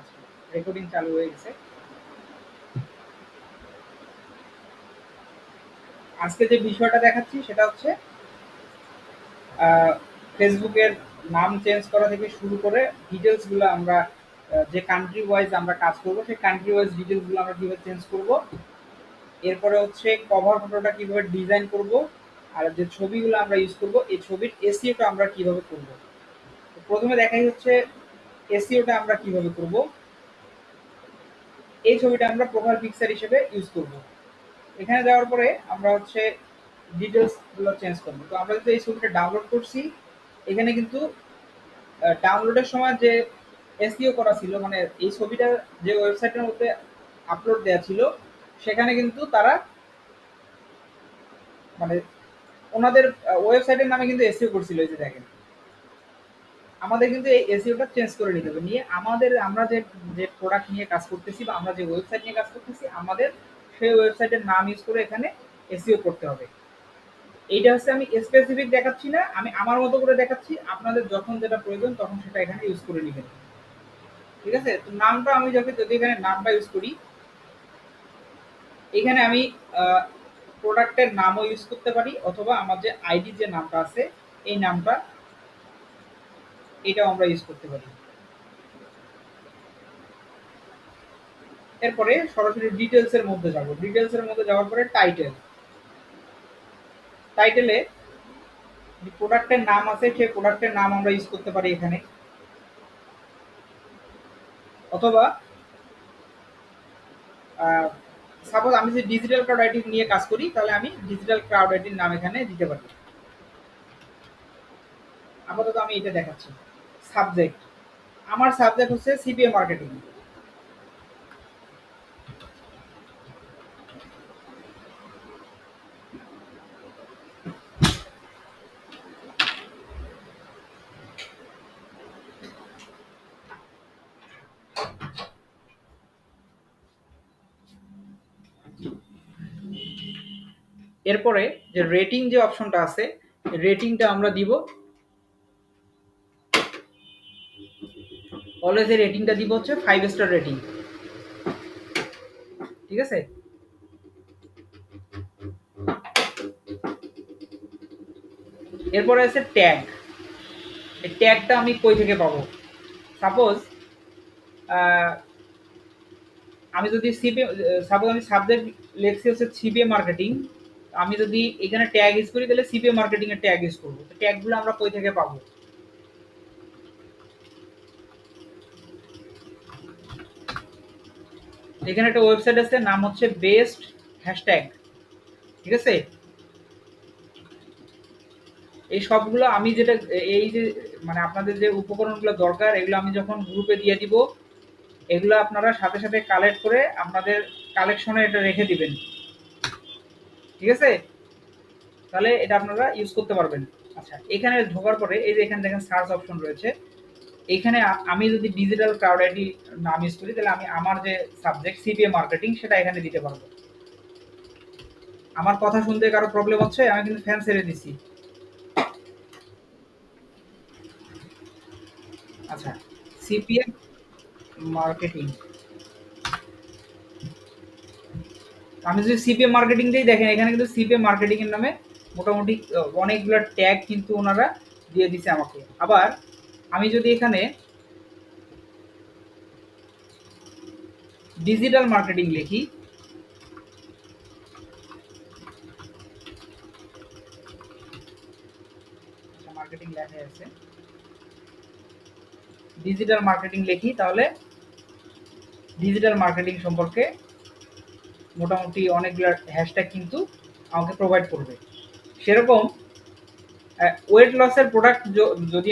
আচ্ছা, রেকর্ডিং চালু হয়ে গেছে। আজকে যে বিষয়টা দেখাচ্ছি সেটা হচ্ছে ফেসবুকের নাম চেঞ্জ করা থেকে শুরু করে ডিটেলসগুলো আমরা যে কান্ট্রি ওয়াইজ আমরা কাজ করব সেই কান্ট্রি ওয়াইজ ডিটেলসগুলো আমরা কীভাবে চেঞ্জ করব, এরপরে হচ্ছে কভার ফটোটা কীভাবে ডিজাইন করব, আর যে ছবিগুলো আমরা ইউজ করব এই ছবির এসইওটা আমরা কীভাবে করব। তো প্রথমে দেখাই হচ্ছে এসইওটা আমরা কীভাবে করব। এই ছবিটা আমরা প্রোফাইল পিকচার হিসেবে ইউজ করব। এখানে যাওয়ার পরে আমরা হচ্ছে ডিটেলসগুলো চেঞ্জ করবো। তো আমরা যদি এই ছবিটা ডাউনলোড করছি, এখানে কিন্তু ডাউনলোডের সময় যে এসইও করা ছিল, মানে এই ছবিটা যে ওয়েবসাইটের মধ্যে আপলোড দেওয়া ছিল সেখানে কিন্তু তারা মানে ওনাদের ওয়েবসাইটের নামে কিন্তু এসইও করছিল। এই যে দেখেন, আমাদের কিন্তু এই এসইওটা চেঞ্জ করে নিতে হবে। নিয়ে আমাদের আমরা যে যে প্রোডাক্ট নিয়ে কাজ করতেছি বা আমরা যে ওয়েবসাইট নিয়ে কাজ করতেছি, আমাদের সেই ওয়েবসাইটের নাম ইউজ করে এখানে এসইও করতে হবে। এইটা হচ্ছে আমি স্পেসিফিক দেখাচ্ছি না, আমি আমার মতো করে দেখাচ্ছি। আপনাদের যখন যেটা প্রয়োজন তখন সেটা এখানে ইউজ করে নেবেন। ঠিক আছে? তো নামটা আমি যদি এখানে নামটা ইউজ করি, এখানে আমি প্রোডাক্টের নামও ইউজ করতে পারি, অথবা আমার যে আইডি যে নামটা আছে এই নামটা এটাও আমরা ইউজ করতে পারি। এরপরে সরাসরি ডিটেলসের মধ্যে যাব। ডিটেলসের মধ্যে যাওয়ার পরে টাইটেলে যে প্রোডাক্টের নাম আছে সেই প্রোডাক্টের নাম আমরা ইউজ করতে পারি এখানে, অথবা সাপোজ আমি যদি ডিজিটাল ক্রাউড আইডি নিয়ে কাজ করি তাহলে আমি ডিজিটাল ক্রাউড আইডির নাম এখানে দিতে পারি। আপাতত আমি এটা দেখাচ্ছি। সাবজেক্ট, আমার সাবজেক্ট হচ্ছে সিপিএ মার্কেটিং। এরপরে যে রেটিং যে অপশনটা আছে, রেটিংটা আমরা দিব অলওয়েজ। এই রেটিংটা দিব হচ্ছে 5 স্টার রেটিং। ঠিক আছে? এরপরে আছে ট্যাগ। এই ট্যাগটা আমি কই থেকে পাবো? সাপোজ আমি যদি সাপোজ আমি সাবজেক্ট লেখছি হচ্ছে সিপিএ মার্কেটিং, আমি যদি এখানে ট্যাগ ইউজ করি তাহলে সিপিএ মার্কেটিং এর ট্যাগ ইউজ করবো। তো ট্যাগগুলো আমরা কই থেকে পাবো? এখানে একটা ওয়েবসাইট আছে, নাম হচ্ছে বেস্ট হ্যাশট্যাগ। ঠিক আছে? এই সবগুলো আমি যেটা এই যে মানে আপনাদের যে উপকরণগুলো দরকার এগুলো আমি যখন গ্রুপে দিয়ে দিব, এগুলো আপনারা সাথে সাথে কালেক্ট করে আপনাদের কালেকশনে এটা রেখে দিবেন। ঠিক আছে? তাহলে এটা আপনারা ইউজ করতে পারবেন। আচ্ছা, এখানে ঢোকার পরে এই যে এখানে দেখেন সার্চ অপশন রয়েছে। এখানে আমি যদি ডিজিটাল ক্রাউড আইডি নাম ইউজ করি তাহলে আমি আমার যে সাবজেক্ট সিপিএ মার্কেটিং সেটা এখানে দিতে পারবো। আমার কথা শুনতে কারো প্রবলেম হচ্ছে? আমি কিন্তু ফ্যান ছেড়ে দিছি। আচ্ছা, সিপিএম মার্কেটিং। আমি যদি সিপিএম মার্কেটিং দিই, দেখেন এখানে কিন্তু সিপিএম মার্কেটিং এর নামে মোটামুটি অনেকগুলো ট্যাগ কিন্তু ওনারা দিয়ে দিছে আমাকে। আবার আমি যদি এখানে ডিজিটাল মার্কেটিং লিখি, মার্কেটিং লেখা আছে, ডিজিটাল মার্কেটিং লিখি, তাহলে ডিজিটাল মার্কেটিং সম্পর্কে মোটামুটি অনেকগুলো হ্যাশট্যাগ কিন্তু আমাকে প্রোভাইড করবে। সেরকম ওয়েট লসের প্রোডাক্ট যদি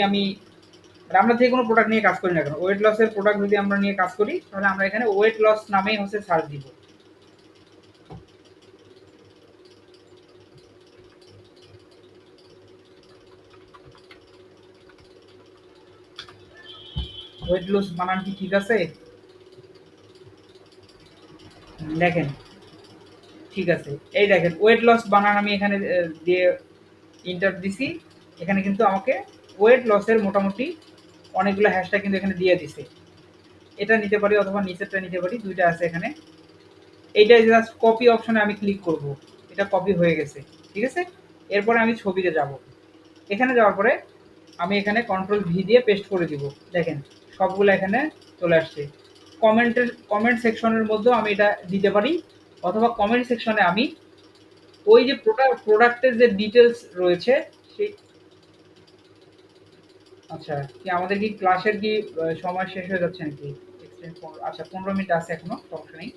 আমরা যে কোনো প্রোডাক্ট নিয়ে কাজ করি না কেন, ওয়েট লসের প্রোডাক্ট যদি আমরা নিয়ে কাজ করি তাহলে আমরা এখানে ওয়েট লস নামেই হচ্ছে সার্চ দিব। ওয়েট লস বানান কি ঠিক আছে? দেখেন, ঠিক আছে। এই দেখেন ওয়েট লস বানান আমি এখানে দিয়ে ইন্টার দিছি। এখানে কিন্তু আমাকে ওয়েট লসের মোটামুটি অনেকগুলো হ্যাশট্যাগ কিন্তু এখানে দিয়ে দিছে। এটা নিতে পারি অথবা নিচেরটা নিতে পারি, দুইটা আছে এখানে। এইটা জাস্ট কপি অপশনে আমি ক্লিক করব, এটা কপি হয়ে গেছে। ঠিক আছে, এরপরে আমি ছবিতে যাব। এখানে যাওয়ার পরে আমি এখানে কন্ট্রোল ভি দিয়ে পেস্ট করে দিব। দেখেন সবগুলো এখানে চলে আসছে। কমেন্ট সেকশনের মধ্যেও আমি এটা দিতে পারি, অথবা কমেন্ট সেকশনে আমি ওই যে প্রোডাক্টের যে ডিটেলস রয়েছে সেই, আচ্ছা কি আমাদের কি ক্লাসের কি সময় শেষ হয়ে যাচ্ছে নাকি? আচ্ছা 15 মিনিট আছে এখনো, সমস্যা নেই।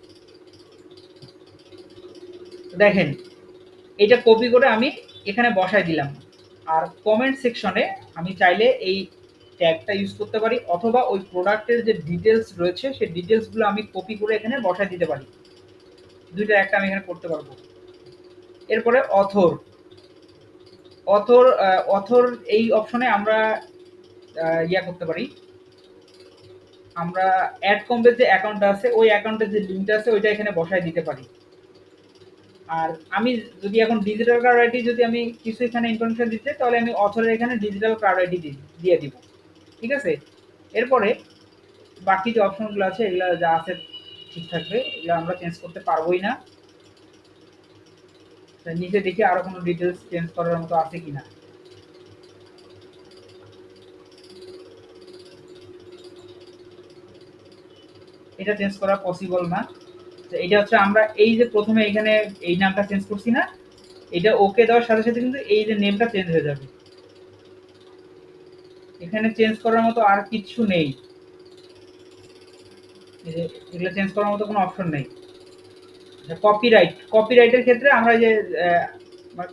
দেখেন এটা কপি করে আমি এখানে বসায় দিলাম। আর কমেন্ট সেকশনে আমি চাইলে এই ট্যাগটা ইউজ করতে পারি, অথবা ওই প্রোডাক্টের যে ডিটেলস রয়েছে সেই ডিটেলসগুলো আমি কপি করে এখানে বসায় দিতে পারি। দুইটা একটা আমি এখানে করতে পারবো। এরপরে অথর, অথর অথর এই অপশনে আমরা ইয়া করতে পারি, আমরা অ্যাড কম্বের যে অ্যাকাউন্টটা আছে ওই অ্যাকাউন্টের যে লিঙ্কটা আছে ওইটা এখানে বসায় দিতে পারি। আর আমি যদি এখন ডিজিটাল কার্ড আইডি যদি আমি কিছু এখানে ইনফরমেশন দিতে চাই, তাহলে আমি অথরের এখানে ডিজিটাল কার্ড আইডি দিয়ে দিব। ঠিক আছে, এরপরে বাকি যে অপশনগুলো আছে এগুলো যা আছে ঠিক থাকবে, এগুলো আমরা চেঞ্জ করতে পারবোই না। নিচে দেখি আরো কোনো ডিটেলস চেঞ্জ করার মতো আছে কিনা। এটা চেঞ্জ করা পসিবল না। এটা হচ্ছে আমরা এই যে প্রথমে এখানে এই নামটা চেঞ্জ করছি না, এটা ওকে দেওয়ার সাথে সাথে কিন্তু এই যে নেমটা চেঞ্জ হয়ে যাবে। এখানে চেঞ্জ করার মতো আর কিছু নেই, এগুলো চেঞ্জ করার মতো কোনো অপশন নেই। কপিরাইটের ক্ষেত্রে আমরা যে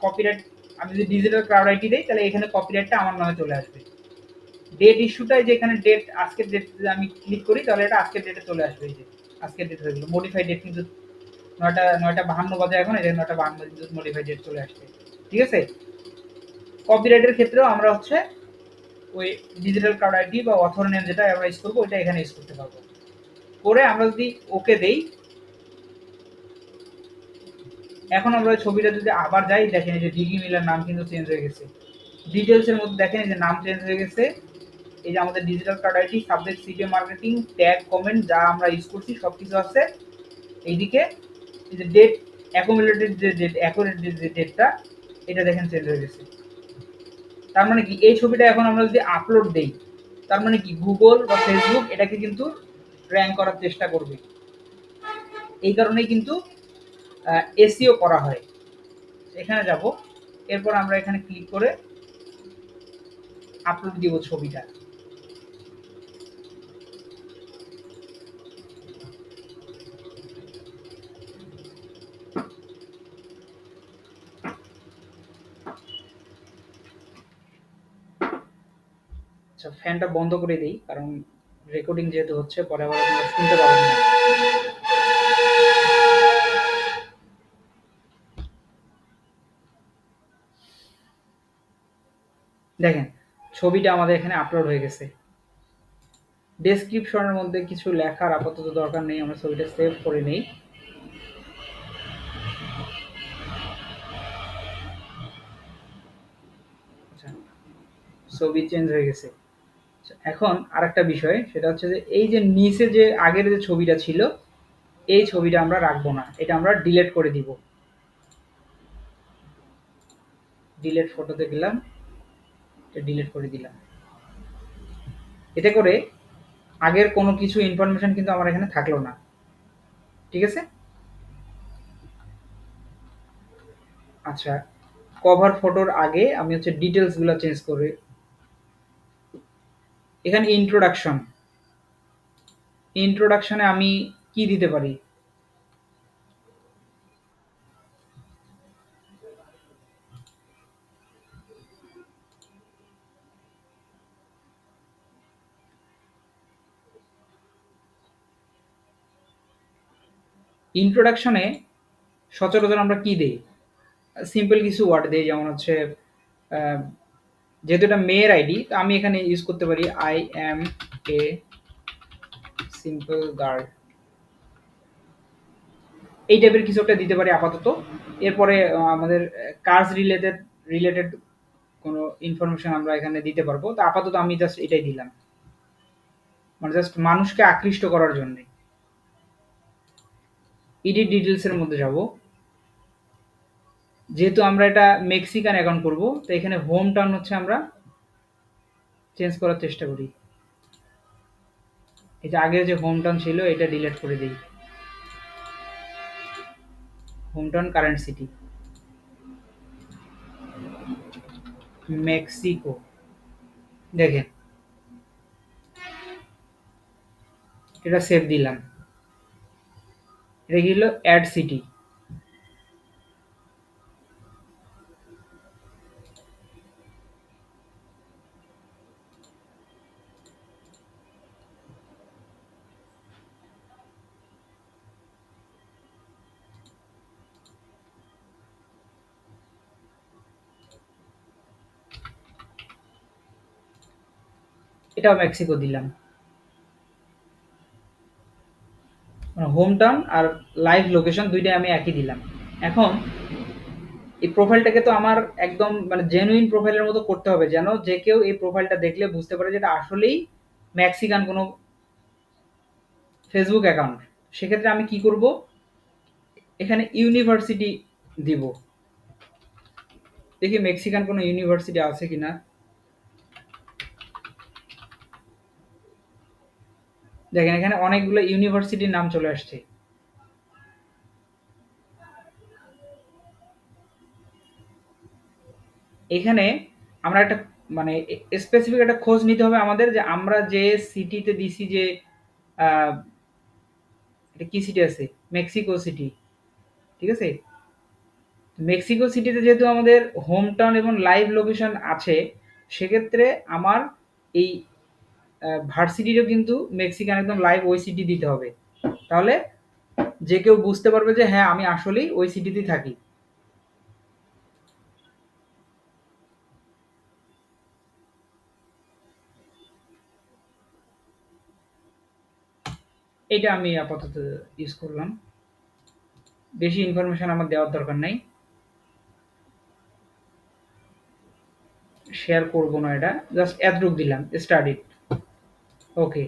কপিরাইট, আমি যদি ডিজিটাল ক্রাউড আইডি দেই তাহলে এখানে কপিরাইটটা আমার নামে চলে আসবে। ডেট ইস্যুটাই যে এখানে ডেট, আজকের ডেট যদি আমি ক্লিক করি তাহলে এটা আজকের ডেটে চলে আসবে। এই যে আজকের ডেট হয়ে গেল, মডিফাই ডেট কিন্তু 9টা 52 বাজে এখন, এটা 9টা 52 কিন্তু মডিফাই ডেট চলে আসবে। ঠিক আছে, কপিরাইটের ক্ষেত্রেও আমরা হচ্ছে ওই ডিজিটাল কার্ড আইডি বা অথর নেম যেটা আমরা ইউজ করবো ওইটা এখানে ইউজ করতে পারবো। করে আমরা যদি ওকে দেই, এখন আমরা ওই ছবিটা যদি আবার যাই, দেখেন এই যে ডিগি মিলার নাম কিন্তু চেঞ্জ হয়ে গেছে। ডিটেলসের মধ্যে দেখেন এই যে নাম চেঞ্জ হয়ে গেছে। এই যে আমাদের digital card ID, subject CPA marketing, tag comment যা আমরা ইউজ করছি সব কিছু আছে। এইদিকে এই যে ডেট অ্যাকুমুলেটেড যে ডেট, অ্যাকুরেট যে ডেটটা, এটা দেখেন চেঞ্জ হয়ে গেছে। তার মানে কি এই ছবিটা এখন আমরা যদি আপলোড দেই, তার মানে কি গুগল বা ফেসবুক এটাকে কিন্তু র্যাঙ্ক করার চেষ্টা করবে। এই কারণেই কিন্তু এসইও করা হয়। এখানে যাব, এরপর আমরা এখানে ক্লিক করে আপলোড দিব ছবিটা। আচ্ছা ফ্যানটা বন্ধ করে দিই, কারণ রেকর্ডিং যেহেতু হচ্ছে পরে আবার আপনারা শুনতে পাবেন না। দেখেন ছবিটা আমাদের এখানে আপলোড হয়ে গেছে। ডেসক্রিপশনের মধ্যে কিছু লেখার আপাতত দরকার নেই, আমরা ছবিটা সেভ করে নেই। আচ্ছা ছবি চেঞ্জ হয়ে গেছে। এখন আরেকটা বিষয়, সেটা হচ্ছে যে এই যে নিচে যে আগের যে ছবিটা ছিল এই ছবিটা আমরা রাখবো না, এটা আমরা ডিলিট করে দিব। ডিলিট ফটোতে গেলাম, এটা ডিলিট করে দিলাম। এতে করে আগের কোনো কিছু ইনফরমেশন কিন্তু আমার এখানে থাকলো না। ঠিক আছে, আচ্ছা কভার ফটোর আগে আমি হচ্ছে ডিটেলসগুলো চেঞ্জ করে, এখানে ইন্ট্রোডাকশনে আমি কি দিতে পারি? ইন্ট্রোডাকশনে সচরাচর আমরা কি দেই? সিম্পল কিছু ওয়ার্ড দেই, যেমন হচ্ছে যেহেতু এটা মেয়ের আইডি, তো আমি এখানে ইউজ করতে পারি I M a simple girl, এই টাইপের কিছু একটা দিতে পারি আপাতত। এরপরে আমাদের কাজ রিলেটেড কোনো ইনফরমেশন আমরা এখানে দিতে পারবো, তো আপাতত আমি জাস্ট এটাই দিলাম। মানে জাস্ট মানুষকে আকৃষ্ট করার জন্য। এডিট ডিটেলস এর মধ্যে যাব। যেহেতু আমরা এটা মেক্সিকান অ্যাকাউন্ট করব, তো এখানে হোম টাউন হচ্ছে আমরা চেঞ্জ করার চেষ্টা করি। এই যে আগের যে হোম টাউন ছিল এটা ডিলিট করে দিই। Home town current city Mexico. দেখেন এটা সেভ দিলাম। এটা কি হলো? Add city. এটাও মেক্সিকো দিলাম। হোম টাউন আর লাইভ লোকেশন দুইটাই আমি একই দিলাম। এখন এই প্রোফাইলটাকে তো আমার একদম মানে জেনুইন প্রোফাইলের মতো করতে হবে, যেন যে কেউ এই প্রোফাইলটা দেখলে বুঝতে পারে যে এটা আসলেই মেক্সিকান কোনো ফেসবুক অ্যাকাউন্ট। সেক্ষেত্রে আমি কি করব? এখানে ইউনিভার্সিটি দিব। দেখি মেক্সিকান কোনো ইউনিভার্সিটি আছে কিনা। দেখেন এখানে অনেকগুলো ইউনিভার্সিটির নাম চলে আসছে। এখানে আমরা একটা মানে স্পেসিফিক একটা খোঁজ নিতে হবে আমাদের, যে আমরা যে সিটিতে দিছি, যে এটা কি সিটি আছে? Mexico city. ঠিক আছে? মেক্সিকো সিটিতে যেহেতু আমাদের হোম টাউন এবং লাইভ লোকেশন আছে, সেক্ষেত্রে আমার এই ভার্সিটিরও কিন্তু মেক্সিকান একদম লাইভ ওই সিটি দিতে হবে। তাহলে যে কেউ বুঝতে পারবে যে হ্যাঁ আমি আসলেই ওই সিটিতেই থাকি। এটা আমি আপাতত ইউজ করলাম। বেশি ইনফরমেশন আমার দেওয়ার দরকার নাই। শেয়ার করব না, এটা জাস্ট এতটুক দিলাম, স্টাডি। ওকে।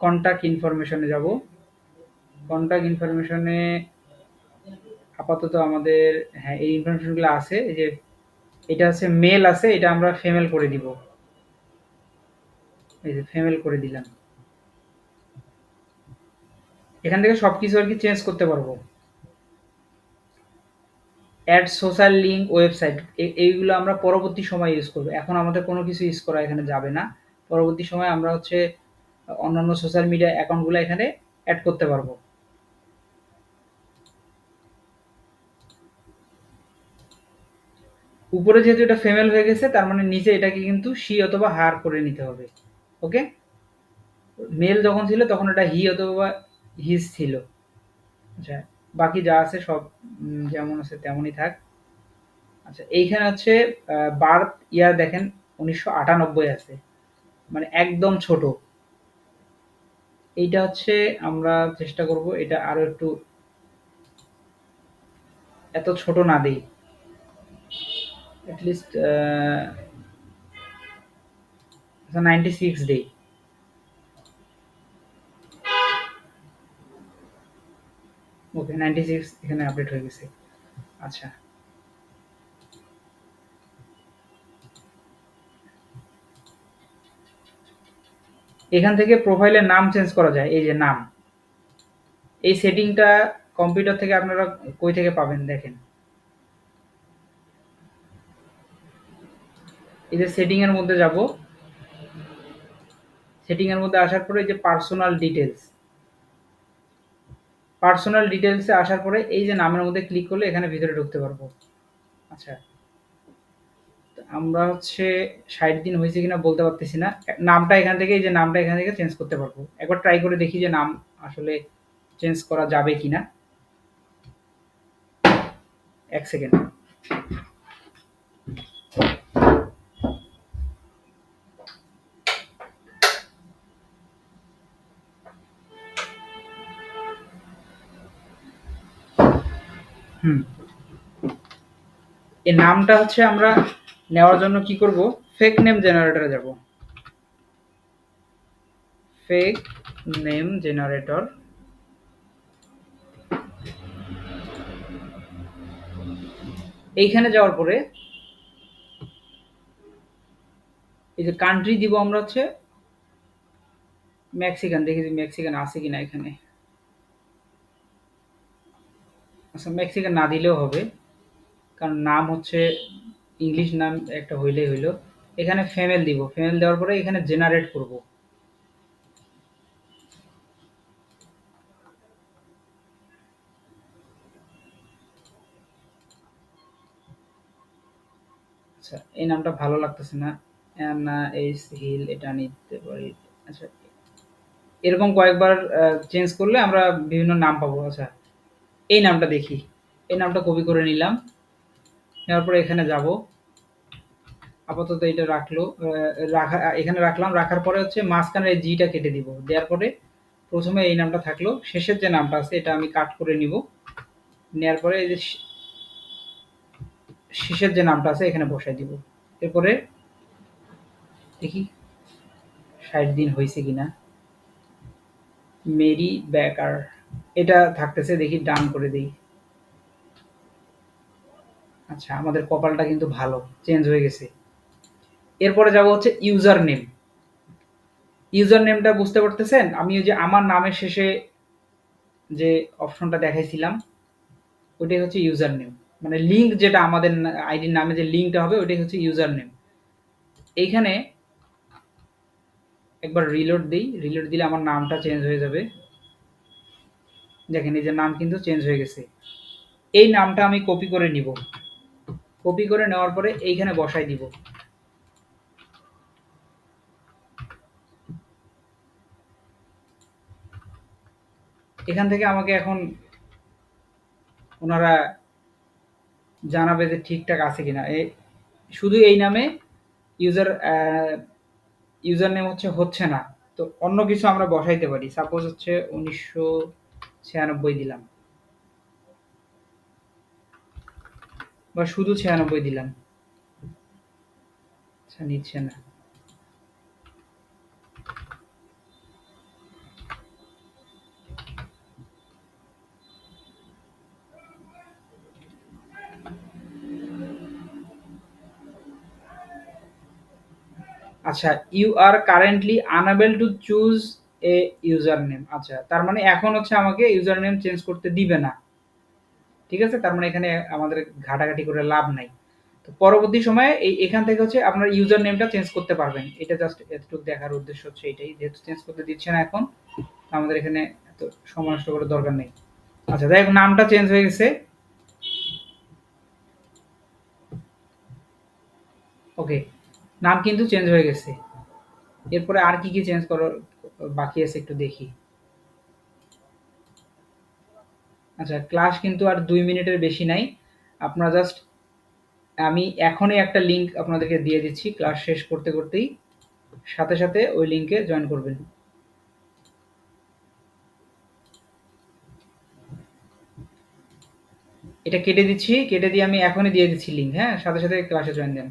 কন্টাক্ট ইনফরমেশনে যাব। কন্টাক্ট ইনফরমেশনে আপাতত আমাদের হ্যাঁ এই ইনফরমেশনগুলো আছে। এই যে এটা হচ্ছে মেল আছে, এটা আমরা ফিমেল করে দিব। এই যে ফিমেল করে দিলাম। এখান থেকে সবকিছু আর কি চেঞ্জ করতে পারবো। অ্যাড সোশ্যাল লিঙ্ক ওয়েবসাইট, এইগুলো আমরা পরবর্তী সময় ইউজ করব। এখন আমাদের কোনো কিছু ইউজ করা এখানে যাবে না। পরবর্তী সময়ে আমরা হচ্ছে অন্যান্য সোশ্যাল মিডিয়া অ্যাকাউন্টগুলো এখানে অ্যাড করতে পারবো। উপরে যেহেতু এটা ফিমেল হয়ে গেছে, তার মানে নিচে এটাকে কিন্তু শি অথবা হার করে নিতে হবে। ওকে? মেল যখন ছিল তখন এটা হি অথবা হিজ ছিল। আচ্ছা, বাকি যা আছে সব যেমন আছে তেমনই থাক। আচ্ছা, এইখানে হচ্ছে বার্থ ইয়ার দেখেন 1998 আছে, মানে একদম ছোট। এইটা হচ্ছে আমরা চেষ্টা করব এটা আরো একটু এত ছোট না দেই। এটলিস্ট 96 দেই। ওকে, 96 এখানে আপডেট হয়ে গেছে। আচ্ছা, এখান থেকে প্রোফাইলের নাম চেঞ্জ করা যায়। এই যে নাম, এই সেটিংটা কম্পিউটার থেকে আপনারা কই থেকে পাবেন দেখেন। এই যে সেটিং এর মধ্যে যাব। সেটিং এর মধ্যে আসার পরে এই যে পার্সোনাল ডিটেলস, পার্সোনাল ডিটেলসে আসার পরে এই যে নামের মধ্যে ক্লিক করলে এখানে ভিতরে ঢুকতে পারবো। আচ্ছা, আমরা হচ্ছে 60 দিন হয়েছে কিনা বলতে পারতেছি না। নামটা এখান থেকে, এই যে নামটা এখান থেকে চেঞ্জ করতে পারবো। একবার ট্রাই করে দেখি যে নাম আসলে চেঞ্জ করা যাবে কিনা। 1 সেকেন্ড। হুম, এই নামটা হচ্ছে আমরা নেওয়ার জন্য কি করব? ফেক নেম জেনারেটরে যাব। Fake name generator. এইখানে যাওয়ার পরে এই যে কান্ট্রি দিব আমরা হচ্ছে মেক্সিকান। দেখি যে মেক্সিকান আছে কিনা এখানে। আচ্ছা, মেক্সিকান না দিলেও হবে, কারণ নাম হচ্ছে ইংলিশ নাম একটা হইলেই হইল। এখানে ফিমেল দিব। ফিমেল দেওয়ার পরে এখানে জেনারেট করব। আচ্ছা, এই নামটা ভালো লাগতেছে না। অ্যানা এইস হিল এটা নিতে পারি। আচ্ছা, এরকম কয়েকবার চেঞ্জ করলে আমরা বিভিন্ন নাম পাবো। আচ্ছা, এই নামটা দেখি। এই নামটা কপি করে নিলাম। নেওয়ার পরে এখানে যাব। আপাতত এটা রাখলো রাখা এখানে রাখলাম। রাখার পরে হচ্ছে মাঝখানের এই জিটা কেটে দিব। দেওয়ার পরে প্রথমে এই নামটা থাকলো, শেষের যে নামটা আছে এটা আমি কাট করে নিব। নেওয়ার পরে এই যে শেষের যে নামটা আছে এখানে বসাই দিব। এরপরে দেখি ৬০ দিন হয়েছে কিনা। মেরি বেকার এটা থাকতেছে, দেখি ডান করে দিই। আচ্ছা, আমাদের কপালটা কিন্তু ভালো, চেঞ্জ হয়ে গেছে। এরপরে যাব হচ্ছে ইউজার নেম। ইউজার নেমটা বুঝতে পারতেছেন? আমি ওই যে আমার নামের শেষে যে অপশনটা দেখাইছিলাম ওইটাই হচ্ছে ইউজার নেম। মানে লিঙ্ক যেটা আমাদের আইডির নামে যে লিঙ্কটা হবে ওইটাই হচ্ছে ইউজার নেম। এইখানে একবার রিলোড দিই। রিলোড দিলে আমার নামটা চেঞ্জ হয়ে যাবে। দেখেন এই যে নাম কিন্তু চেঞ্জ হয়ে গেছে। এই নামটা আমি কপি করে নিব। কপি করে নেওয়ার পরে এইখানে বসাই দিব। এখান থেকে আমাকে এখন ওনারা জানাবে যে ঠিকঠাক আছে কিনা। শুধু এই নামে ইউজার ইউজার নেম হচ্ছে না। তো অন্য কিছু আমরা বসাইতে পারি। সাপোজ হচ্ছে ১৯৯৬ দিলাম বা শুধু ৯৬ দিলাম। আচ্ছা, নিচ্ছে না। আচ্ছা, you are currently unable to choose a user name. আচ্ছা, তার মানে এখন হচ্ছে আমাকে ইউজার নেম চেঞ্জ করতে দিবে না। ঠিক আছে? তার মানে এখানে আমাদের ঘাটাঘাটি করে লাভ নাই। তো পরবর্তী সময়ে এখান থেকে হচ্ছে আপনার ইউজার নেমটা চেঞ্জ করতে পারবেন। এটা জাস্ট এতটুকু দেখার উদ্দেশ্য হচ্ছে এটাই। যেহেতু চেঞ্জ করতে দিচ্ছে না এখন, আমাদের এখানে এত সময় নষ্ট করার দরকার নেই। আচ্ছা, যাই হোক, নামটা চেঞ্জ হয়ে গেছে। ওকে, নাম কিন্তু চেঞ্জ হয়ে গেছে। এরপরে আর কি চেঞ্জ করার বাকি আছে একটু দেখি। আচ্ছা, ক্লাস কিন্তু আর ২ মিনিটের বেশি নাই। আপনারা জাস্ট আমি এখনই একটা লিঙ্ক আপনাদেরকে দিয়ে দিচ্ছি। ক্লাস শেষ করতে করতেই সাথে সাথে ওই লিঙ্কে জয়েন করবেন। এটা কেটে দিচ্ছি। কেটে দিয়ে আমি এখনই দিয়ে দিচ্ছি লিঙ্ক। হ্যাঁ, সাথে সাথে ক্লাসে জয়েন দেন।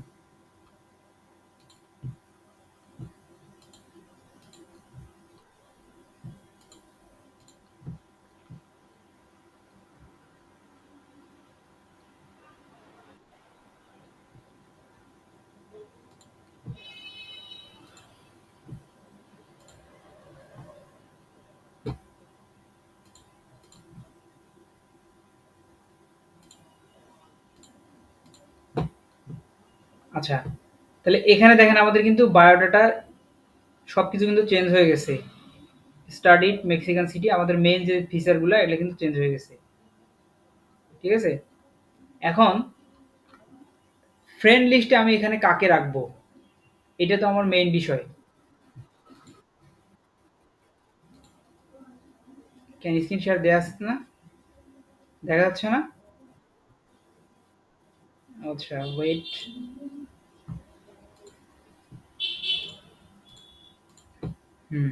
আচ্ছা, তাহলে এখানে দেখেন আমাদের কিন্তু বায়োডাটা সবকিছু কিন্তু চেঞ্জ হয়ে গেছে। স্টাডিড মেক্সিকান সিটি, আমাদের মেইন যে ফিচারগুলো এগুলো কিন্তু চেঞ্জ হয়ে গেছে। ঠিক আছে? এখন ফ্রেন্ড লিস্টে আমি এখানে কাকে রাখবো? এটা তো আমার মেইন বিষয়। কেন স্ক্রিন শেয়ার দেয়া আছে না? দেখা যাচ্ছে না? আচ্ছা, ওয়েট। হুম,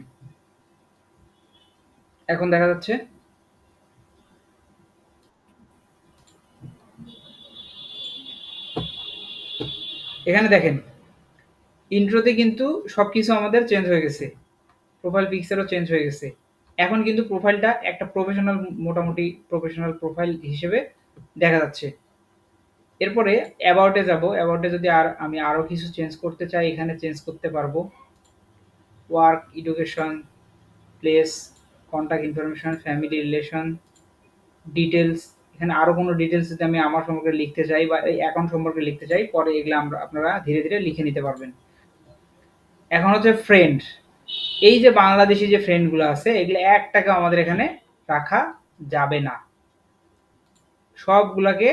এখন দেখা যাচ্ছে? এখানে দেখেন ইন্ট্রোতে কিন্তু সবকিছু আমাদের চেঞ্জ হয়ে গেছে, প্রোফাইল পিকচারও চেঞ্জ হয়ে গেছে। এখন কিন্তু প্রোফাইলটা একটা প্রফেশনাল, মোটামুটি প্রফেশনাল প্রোফাইল হিসেবে দেখা যাচ্ছে। এরপরে অ্যাবাউটে যাব। অ্যাবাউটে যদি আমি আরও কিছু চেঞ্জ করতে চাই, এখানে চেঞ্জ করতে পারবো। Work, education, place, contact information, family, relation, details. এখানে আরও কোনো ডিটেলস যদি আমি আমার সম্পর্কে লিখতে চাই বা এই অ্যাকাউন্ট সম্পর্কে লিখতে চাই, পরে এগুলো আপনারা ধীরে ধীরে লিখে নিতে পারবেন। এখন হচ্ছে ফ্রেন্ড। এই যে বাংলাদেশি যে ফ্রেন্ডগুলো আছে, এগুলো একটাকেও আমাদের এখানে রাখা যাবে না, সবগুলাকে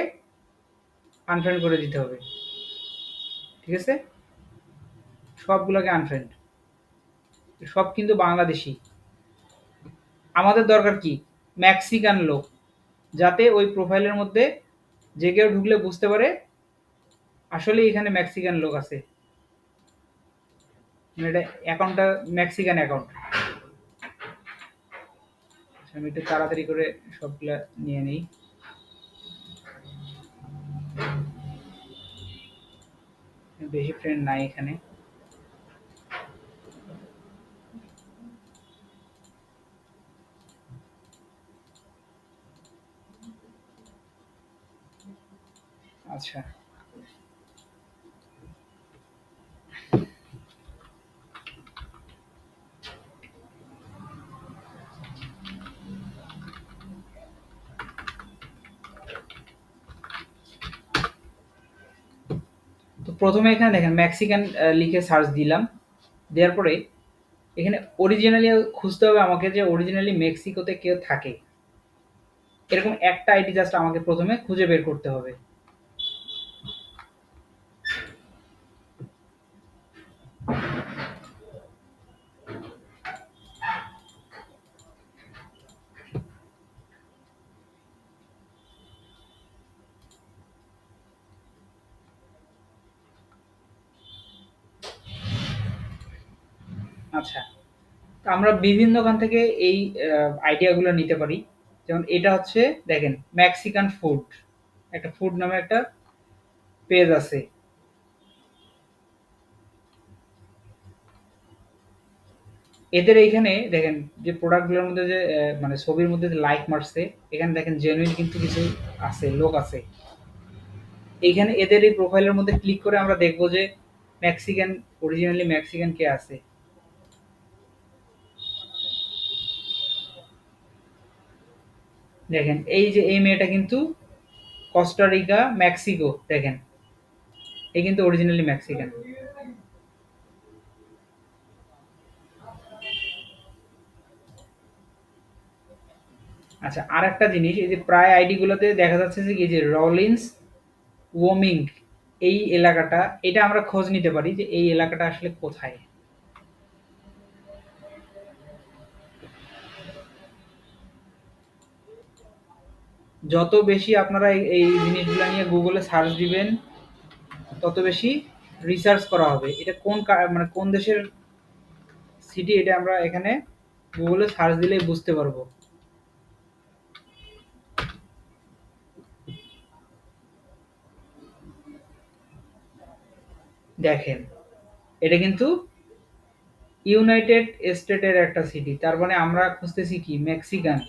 আনফ্রেন্ড করে দিতে হবে। ঠিক আছে, সবগুলোকে আনফ্রেন্ড। সব কিন্তু বাংলাদেশি। আমাদের দরকার কি, মেক্সিকান লোক, যাতে ওই প্রোফাইলের মধ্যে যে কেউ ঢুকলে বুঝতে পারে আসলে এখানে মেক্সিকান লোক আছে, মানে এটা অ্যাকাউন্টটা মেক্সিকান অ্যাকাউন্ট। আমি একটু তাড়াতাড়ি করে সবগুলা নিয়ে নিই। বেশি ফ্রেন্ড নাই এখানে। আচ্ছা, তো প্রথমে এখানে দেখেন মেক্সিকান লিখে সার্চ দিলাম। দেওয়ার পরে এখানে অরিজিনালি খুঁজতে হবে আমাকে, যে অরিজিনালি মেক্সিকোতে কেউ থাকে, এরকম একটা আইডি জাস্ট আমাকে প্রথমে খুঁজে বের করতে হবে। আচ্ছা, তো আমরা বিভিন্নখান থেকে এই আইডিয়াগুলো নিতে পারি। যেমন এটা হচ্ছে, দেখেন মেক্সিকান ফুড, একটা ফুড নামে একটা পেজ আছে। এদের এইখানে দেখেন যে প্রোডাক্টগুলোর মধ্যে যে মানে ছবির মধ্যে যে লাইক মারছে, এখানে দেখেন জেনুইন কিন্তু কিছু আছে, লোক আছে। এইখানে এদের এই প্রোফাইলের মধ্যে ক্লিক করে আমরা দেখবো যে মেক্সিকান, অরিজিনালি মেক্সিকান কে আছে। দেখেন এই যে এই মেয়েটা কিন্তু কস্টারিকা, মেক্সিকো, দেখেন এই কিন্তু অরিজিনালি মেক্সিকান। আচ্ছা, আর একটা জিনিস, এই যে প্রায় আইডি গুলোতে দেখা যাচ্ছে যে এই যে রলিন্স ওমিং, এই এলাকাটা, এটা আমরা খোঁজ নিতে পারি যে এই এলাকাটা আসলে কোথায়। যত বেশি আপনারা এই জিনিসগুলো নিয়ে গুগলে সার্চ দিবেন, তত বেশি রিসার্চ করা হবে এটা কোন মানে কোন দেশের সিটি, এটা আমরা এখানে গুগলে সার্চ দিলেই বুঝতে পারবো। দেখেন এটা কিন্তু ইউনাইটেড স্টেটের একটা সিটি, তার মানে আমরা খুঁজতেছি কি, মেক্সিকান।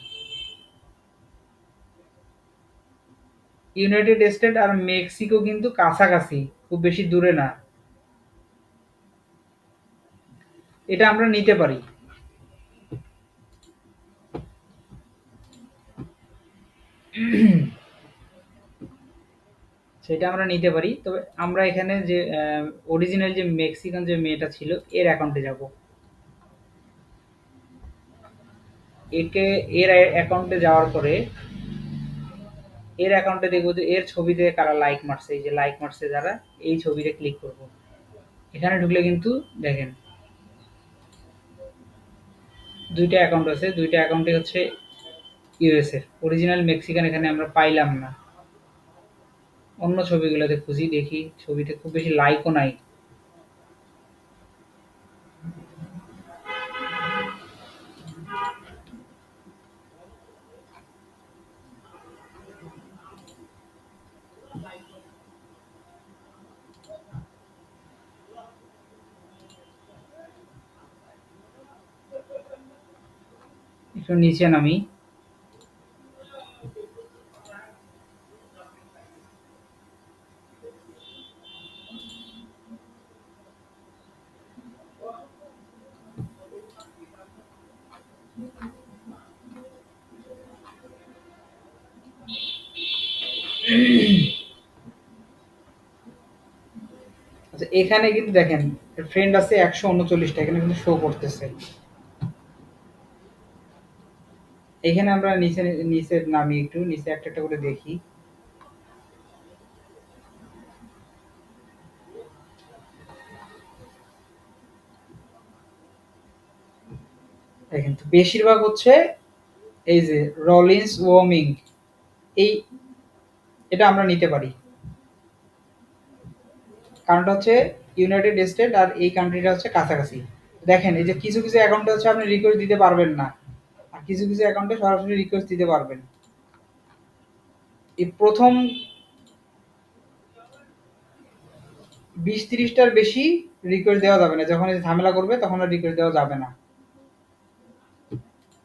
ইউনাইটেড স্টেট আর মেক্সিকো কিন্তু কাছাকাছি, খুব বেশি দূরে না, এটা আমরা নিতে পারি। সেটা আমরা নিতে পারি, তবে আমরা এখানে যে অরিজিনাল যে মেক্সিকান যে মেয়েটা ছিল, এর অ্যাকাউন্টে যাব। একে এর অ্যাকাউন্টে যাওয়ার পরে এর অ্যাকাউন্টে দেখবো যে এর ছবিতে কারা লাইক মারছে, এই যে লাইক মারছে যারা, এই ছবিতে ক্লিক করব। এখানে ঢুকলে কিন্তু দেখেন দুইটা অ্যাকাউন্ট আছে, দুইটা অ্যাকাউন্টে হচ্ছে ইউএস এর। অরিজিনাল মেক্সিকান এখানে আমরা পাইলাম না। অন্য ছবিগুলোতে খুঁজি, দেখি ছবিতে খুব বেশি লাইকও নাই। একটু নিচে নামি। আচ্ছা, এখানে কিন্তু দেখেন ফ্রেন্ড আছে 139টা, এখানে কিন্তু শো করতেছে। এখানে আমরা নিচে নিচে নামি, একটু নিচে একটা একটা করে দেখি। দেখেন তো বেশিরভাগ হচ্ছে এই যে রলিন্স ওয়ার্মিং, এই এটা আমরা নিতে পারি। কারণটা হচ্ছে ইউনাইটেড স্টেট আর এই কান্ট্রিটা হচ্ছে কাছাকাছি। দেখেন এই যে কিছু কিছু অ্যাকাউন্টে হচ্ছে আপনি রিকোয়েস্ট দিতে পারবেন না, আর কিছু কিছু অ্যাকাউন্টে সরাসরি রিকোয়েস্ট দিতে পারবেন। এই প্রথম 20-30টার বেশি রিকোয়েস্ট দেওয়া যাবে না, যখন এই ঝামেলা করবে তখন আর রিকোয়েস্ট দেওয়া যাবে না।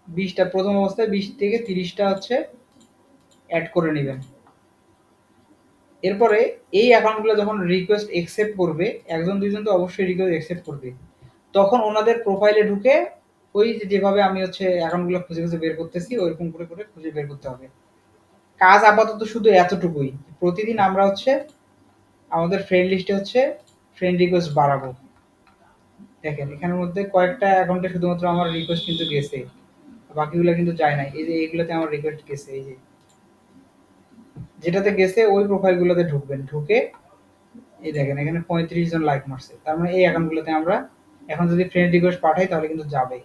20টা প্রথম অবস্থায় 20 থেকে 30টা হচ্ছে অ্যাড করে নেবেন। এরপরে এই অ্যাকাউন্টগুলো যখন রিকোয়েস্ট অ্যাকসেপ্ট করবে, একজন দুইজন তো অবশ্যই রিকোয়েস্ট অ্যাকসেপ্ট করবে, তখন ওনাদের প্রোফাইলে ঢুকে ওই যে যেভাবে আমি হচ্ছে অ্যাকাউন্টগুলো খুঁজে খুঁজে বের করতেছি ওইরকম করে করে খুঁজে বের করতে হবে। কাজ আপাতত শুধু এতটুকুই, প্রতিদিন আমরা হচ্ছে আমাদের ফ্রেন্ড লিস্টে হচ্ছে ফ্রেন্ড রিকোয়েস্ট বাড়াবো। দেখেন এখানের মধ্যে কয়েকটা অ্যাকাউন্টে শুধুমাত্র আমার রিকোয়েস্ট কিন্তু গেছে, বাকিগুলো কিন্তু যায় নাই। এই যে এইগুলোতে আমার রিকোয়েস্ট গেছে, এই যে যেটাতে গেছে ওই প্রোফাইলগুলোতে ঢুকবেন, ঢুকে এই দেখেন এখানে 35 জন লাইক মারছে, তার মানে এই অ্যাকাউন্টগুলোতে আমরা এখন যদি ফ্রেন্ড রিকোয়েস্ট পাঠাই তাহলে কিন্তু যাবে।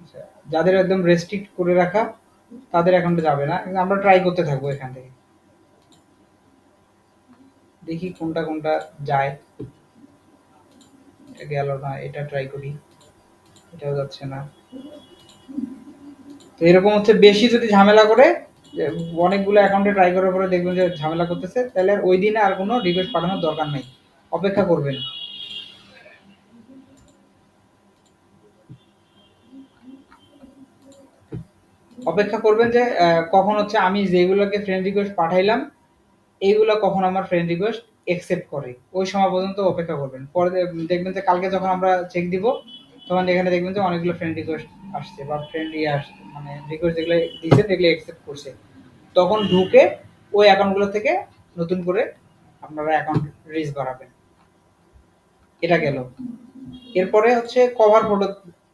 আচ্ছা, যাদের একদম রেস্ট্রিক্ট করে রাখা তাদের অ্যাকাউন্টে যাবে না, কিন্তু আমরা ট্রাই করতে থাকবো এখান থেকে, দেখি কোনটা কোনটা যায়। এটা গেল না, এটা ট্রাই করি, এটাও যাচ্ছে না। তো এরকম হচ্ছে বেশি যদি ঝামেলা করে, যে অনেকগুলো অ্যাকাউন্টে ট্রাই করার পরে দেখবেন যে ঝামেলা করতেছে, তাহলে আর ওই দিনে আর কোনো রিকোয়েস্ট পাঠানোর দরকার নেই, অপেক্ষা করবেন। অপেক্ষা করবেন যে কখন হচ্ছে আমি যেগুলোকে ফ্রেন্ড রিকোয়েস্ট পাঠাইলাম এইগুলো কখন আমার ফ্রেন্ড রিকোয়েস্ট অ্যাকসেপ্ট করে, ওই সময় পর্যন্ত অপেক্ষা করবেন। পরে দেখবেন যে কালকে যখন আমরা চেক দিব তখন এখানে দেখবেন যে অনেকগুলো ফ্রেন্ড রিকোয়েস্ট আসছে বা ফ্রেন্ড ইয়ে আসছে, মানে রিকোয়েস্ট যেগুলো দিয়েছেন এগুলো অ্যাকসেপ্ট করছে। তখন ঢুকে ওই অ্যাকাউন্টগুলো থেকে নতুন করে আপনারা অ্যাকাউন্ট রিচ বাড়াবেন। এটা গেল। এরপরে হচ্ছে কভার ফটো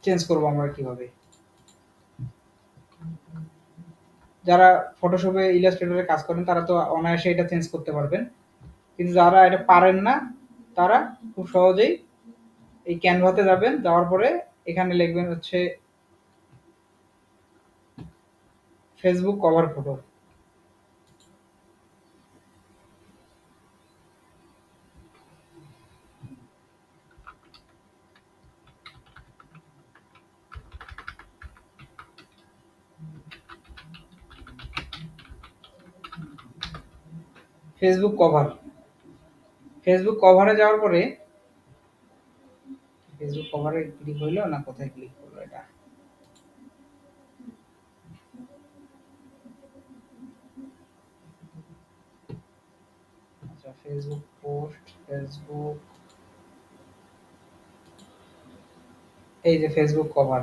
চেঞ্জ করবো আমরা কিভাবে। যারা ফটোশপে ইলাস্ট্রেটরে কাজ করেন তারা তো অনায়াসে এটা চেঞ্জ করতে পারবেন, কিন্তু যারা এটা পারেন না তারা খুব সহজেই এই ক্যানভাতে যাবেন, যাওয়ার পরে এখানে লিখবেন হচ্ছে Facebook cover photo. Facebook cover, Facebook কভারে যাওয়ার পরে ফেসবুক কভারে ক্লিক হইলো না, কোথায় ক্লিক করলো এটা। আচ্ছা, ফেসবুক পোস্ট, ফেসবুক, এই যে ফেসবুক কভার।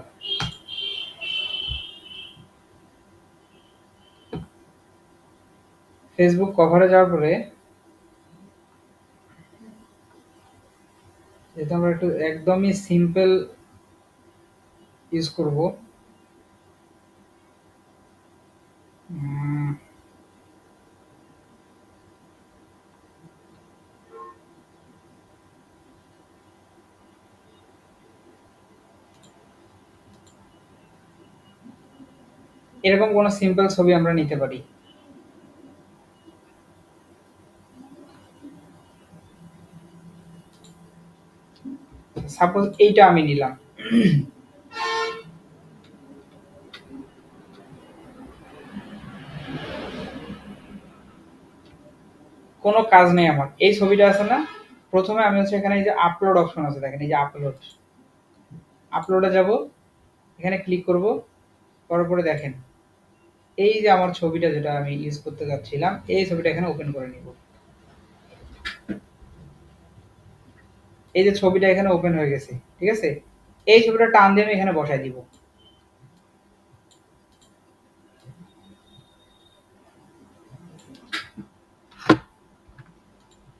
ফেসবুক কভারে যাওয়ার পরে যেহেতু আমরা একটু একদমই সিম্পল ইউজ করব, এরকম কোনো সিম্পল ছবি আমরা নিতে পারি। সাপোজ এইটা আমি নিলাম, কোনো কাজ নেই আমার, এই ছবিটা আছে না, প্রথমে আমি হচ্ছে এখানে এই যে আপলোড অপশন আছে দেখেন, এই যে আপলোড, আপলোডে যাব, এখানে ক্লিক করব, করার পরে দেখেন এই যে আমার ছবিটা যেটা আমি ইউজ করতে যাচ্ছিলাম এই ছবিটা এখানে ওপেন করে নিব। এই যে ছবিটা এখানে ওপেন হয়ে গেছে, ঠিক আছে? এই ছবিটা টান দিয়ে আমি এখানে বসায় দিব।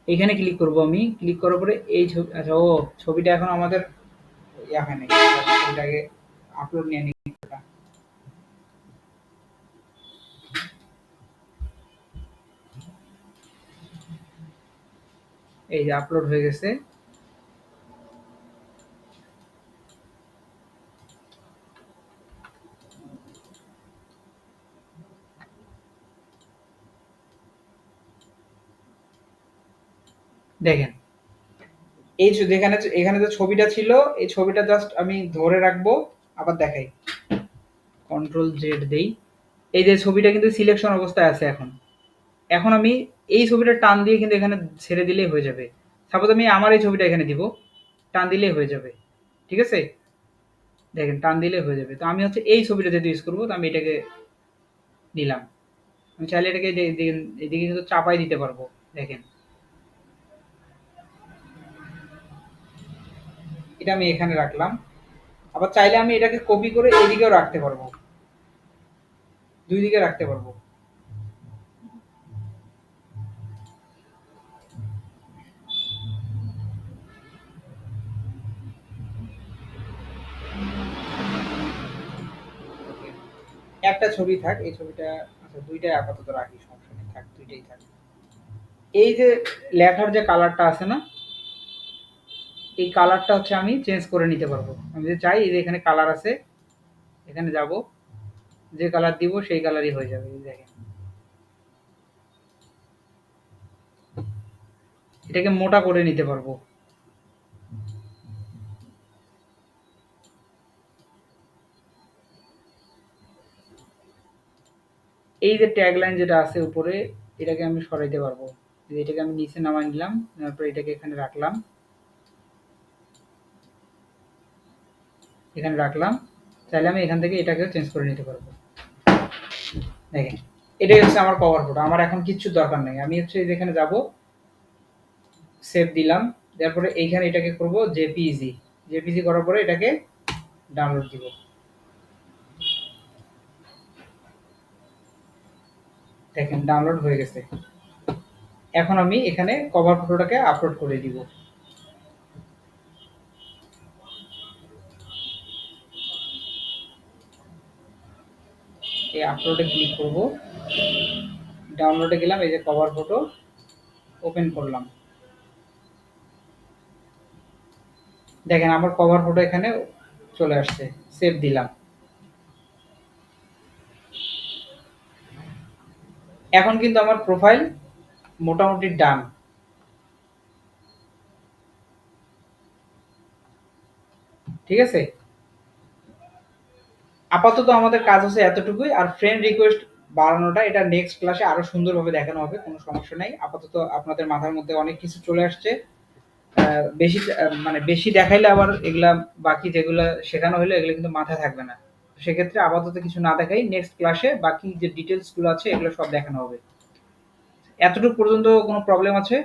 এখানে ক্লিক করব আমি, ক্লিক করার পরে এই ছবি, আচ্ছা ও ছবিটা এখন আমাদের এখানে ছবিটাকে আপলোড নিয়ে নিই। এই যে আপলোড হয়ে গেছে। দেখেন এই যেখানে এখানে যে ছবিটা ছিল এই ছবিটা জাস্ট আমি ধরে রাখবো, আবার দেখাই, কন্ট্রোল জেড দেই। এই যে ছবিটা কিন্তু সিলেকশন অবস্থায় আছে এখন। এখন আমি এই ছবিটা টান দিয়ে কিন্তু এখানে ছেড়ে দিলেই হয়ে যাবে। সাপোজ আমি আমার এই ছবিটা এখানে দিব, টান দিলেই হয়ে যাবে, ঠিক আছে? দেখেন টান দিলেই হয়ে যাবে। তো আমি হচ্ছে এই ছবিটা যেহেতু ইউজ করবো তো আমি এটাকে নিলাম। আমি চাইলে এটাকে এদিকে কিন্তু চাপাই দিতে পারবো। দেখেন এটা আমি এখানে রাখলাম, আবার চাইলে আমি এটাকে কপি করে এইদিকেও রাখতে পারবো, দুই দিকে রাখতে পারবো। ওকে, একটা ছবি থাক, এই ছবিটা, আচ্ছা দুইটাই আপাতত রাখি, সমস্যা নেই, থাক দুইটাই থাক। এই যে লেখার যে কালারটা আছে না, এই কালারটা হচ্ছে আমি চেঞ্জ করে নিতে পারবো। আমি যদি চাই এই যে এখানে কালার আছে, এখানে যাব, যে কালার দিব সেই কালারই হয়ে যাবে। এই দেখেন এটাকে মোটা করে নিতে পারবো। এই যে ট্যাগ লাইন যেটা আছে উপরে, এটাকে আমি সরাইতে পারবো। এটাকে আমি নিচে নামাই নিলাম, তারপর এটাকে এখানে রাখলাম, এখানে রাখলাম। চাইলে আমি এখান থেকে এটাকেও চেঞ্জ করে নিতে পারবো। দেখেন এটাই হচ্ছে আমার কভার ফটো। আমার এখন কিচ্ছু দরকার নেই, আমি হচ্ছে যেখানে যাব, সেভ দিলাম, তারপরে এইখানে এটাকে করব জেপিইজি। জেপিইজি করার পরে এটাকে ডাউনলোড দিব। দেখেন ডাউনলোড হয়ে গেছে। এখন আমি এখানে কভার ফটোটাকে আপলোড করে দিব। এই আপলোডে ক্লিক করব, ডাউনলোডে গেলাম, এই যে কভার ফটো ওপেন করলাম। দেখেন আমার কভার ফটো এখানে চলে আসছে, সেভ দিলাম। এখন কিন্তু আমার প্রোফাইল মোটামুটি ডান। ঠিক আছে? আপাতত আমাদের কাজ হচ্ছে এতটুকুই। আর ফ্রেন্ড রিকোয়েস্ট বাড়ানোটা, এটা নেক্সট ক্লাসে আরো সুন্দরভাবে দেখানো হবে, কোনো সমস্যা নাই। আপাতত আপনাদের মাথার মধ্যে অনেক কিছু চলে আসছে। বেশি মানে বেশি দেখাইলে আবার এগুলা বাকি যেগুলা শেখানো হলো এগুলো কিন্তু মাথায় থাকবে না। সেক্ষেত্রে আপাতত কিছু না দেখাই, নেক্সট ক্লাসে বাকি যে ডিটেলস গুলো আছে এগুলো সব দেখানো হবে। এতটুকু পর্যন্ত কোনো প্রবলেম আছে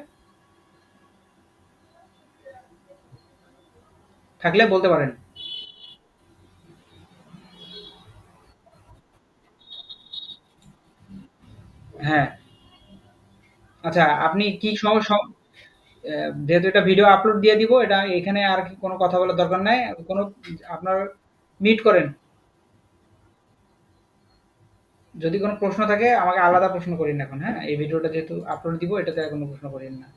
থাকলে বলতে পারেন। হ্যাঁ, আচ্ছা আপনি কি যেহেতু এটা ভিডিও আপলোড দিয়ে দিব, এটা এখানে আর কি কোনো কথা বলার দরকার নাই। কোনো আপনার মিট করেন। যদি কোনো প্রশ্ন থাকে আমাকে আলাদা প্রশ্ন করিন এখন, হ্যাঁ? এই ভিডিওটা যেহেতু আপলোড দিব এটাতে আর কোনো প্রশ্ন করিন না।